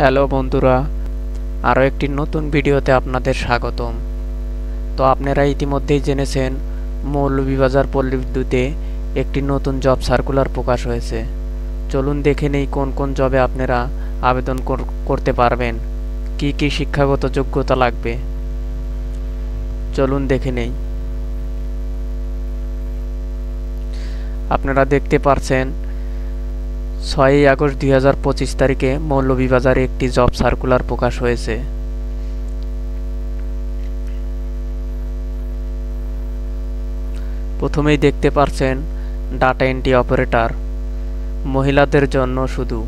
Hello বন্ধুরা, আরও একটি নতুন ভিডিওতে আপনাদের স্বাগতম। তো আপনারা ইতিমধ্যেই জেনেছেন মৌলভীবাজার পল্লী বিদ্যুতে একটি নতুন জব সার্কুলার প্রকাশ হয়েছে। চলুন দেখে নেই কোন কোন জবে আপনারা আবেদন করতে পারবেন, কি কি শিক্ষাগত যোগ্যতা লাগবে। চলুন দেখে নেই। আপনারা দেখতে পাচ্ছেন 6 আগস্ট 2025 তারিখে মৌলভীবাজারে একটি জব সার্কুলার প্রকাশ হয়েছে। প্রথমেই দেখতে পাচ্ছেন ডাটা এন্ট্রি অপারেটর, মহিলাদের জন্য শুধু।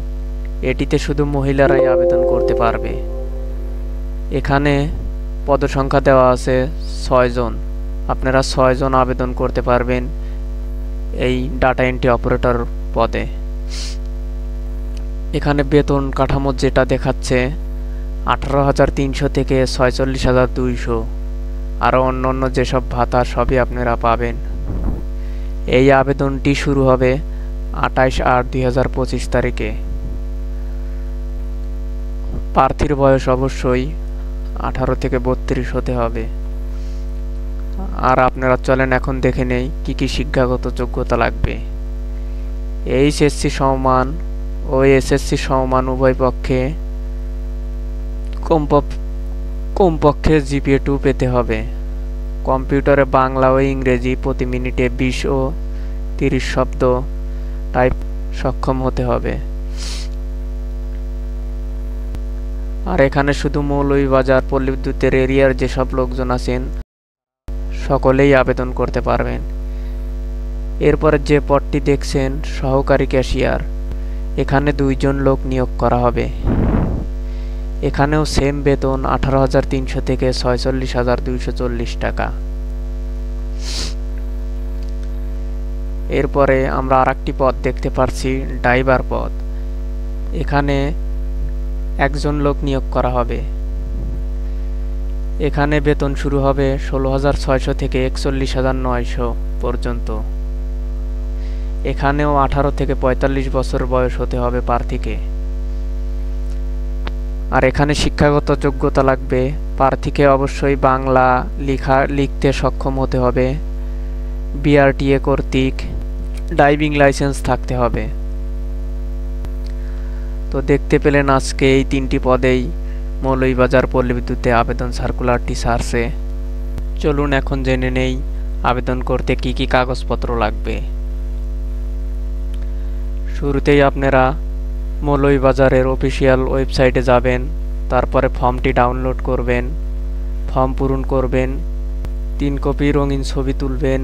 এটিতে শুধু মহিলারাই আবেদন করতে পারবে। এখানে পদসংখ্যা দেওয়া আছে 6 জন। আপনারা 6 জন আবেদন করতে পারবেন এই ডাটা এন্ট্রি অপারেটর পদে। এখানে বেতন কাঠামো যেটা দেখাচ্ছে 18,300 থেকে 46,200, আরও অন্যান্য যেসব ভাতা সবই আপনারা পাবেন। এই আবেদনটি শুরু হবে 28/8/2025 তারিখে। প্রার্থীর বয়স অবশ্যই 18 থেকে 32 হতে হবে। আর আপনারা চলেন এখন দেখে নেই কি কি শিক্ষাগত যোগ্যতা লাগবে। এইচএসসি সমমান ও এসএসসি সমমান উভয় পক্ষে কমপক্ষে জিপিএ 2 পেতে হবে। কম্পিউটারে বাংলা ও ইংরেজি প্রতি মিনিটে 20 ও 30 শব্দ টাইপ সক্ষম হতে হবে। আর এখানে শুধু মৌলভীবাজার পল্লী বিদ্যুতের এরিয়ার যেসব লোকজন আছেন সকলেই আবেদন করতে পারবেন। এরপরে যে পদটি দেখছেন সহকারী ক্যাশিয়ার, এখানে 2 জন লোক নিয়োগ করা হবে। এখানেও সেম বেতন 18,300 থেকে 46,240 টাকা। এরপরে আমরা আরেকটি পদ দেখতে পাচ্ছি ড্রাইভার পদ। এখানে 1 জন লোক নিয়োগ করা হবে। এখানে বেতন শুরু হবে 16,600 থেকে 41,900 পর্যন্ত। এখানেও 18 থেকে 45 বছর বয়স হতে হবে প্রার্থীকে। আর এখানে শিক্ষাগত যোগ্যতা লাগবে প্রার্থীকে অবশ্যই বাংলা লিখতে সক্ষম হতে হবে, বিআরটিএ কর্তৃক ড্রাইভিং লাইসেন্স থাকতে হবে। তো দেখতে পেলেন আজকে এই 3টি পদেই মৌলভীবাজার পল্লী বিদ্যুতে আবেদন সার্কুলারটি ছাড়ছে। চলুন এখন জেনে নেই আবেদন করতে কি কি কাগজপত্র লাগবে। শুরুতেই আপনারা মৌলভীবাজারের অফিসিয়াল ওয়েবসাইটে যাবেন, তারপরে ফর্মটি ডাউনলোড করবেন, ফর্ম পূরণ করবেন, 3 কপি রঙিন ছবি তুলবেন,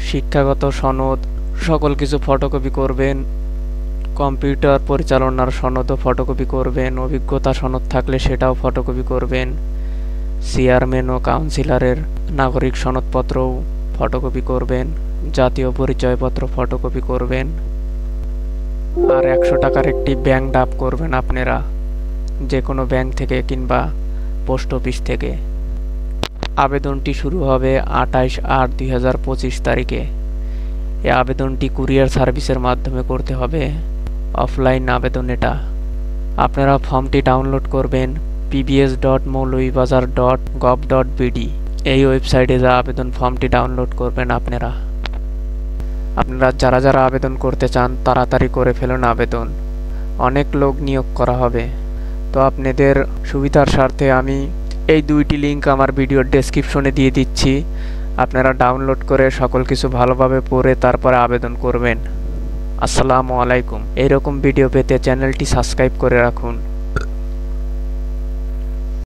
শিক্ষাগত সনদ সকল কিছু ফটোকপি করবেন, কম্পিউটার পরিচালনার সনদও ফটোকপি করবেন, অভিজ্ঞতা সনদ থাকলে সেটাও ফটোকপি করবেন, চেয়ারম্যান ও কাউন্সিলরের নাগরিক সনদপত্রও ফটোকপি করবেন, জাতীয় পরিচয়পত্র ফটোকপি করবেন, আর 100 টাকার একটি ব্যাংক ডাব করবেন আপনারা, যে কোনো ব্যাংক থেকে কিংবা পোস্ট অফিস থেকে। আবেদনটি শুরু হবে 28/8/2025 তারিখে। এই আবেদনটি কুরিয়ার সার্ভিসের মাধ্যমে করতে হবে, অফলাইন আবেদন এটা। আপনারা ফর্মটি ডাউনলোড করবেন pbs.maulvibazar.gov.bd এই ওয়েবসাইটে যা আবেদন ফর্মটি ডাউনলোড করবেন। আপনারা যারা আবেদন করতে চান তাড়াতাড়ি করে ফেলুন আবেদন, অনেক লোক নিয়োগ করা হবে। তো আপনাদের সুবিধার স্বার্থে আমি এই 2টি লিঙ্ক আমার ভিডিওর ডেসক্রিপশনে দিয়ে দিচ্ছি। আপনারা ডাউনলোড করে সকল কিছু ভালোভাবে পড়ে তারপরে আবেদন করবেন। আসসালামু আলাইকুম। এইরকম ভিডিও পেতে চ্যানেলটি সাবস্ক্রাইব করে রাখুন।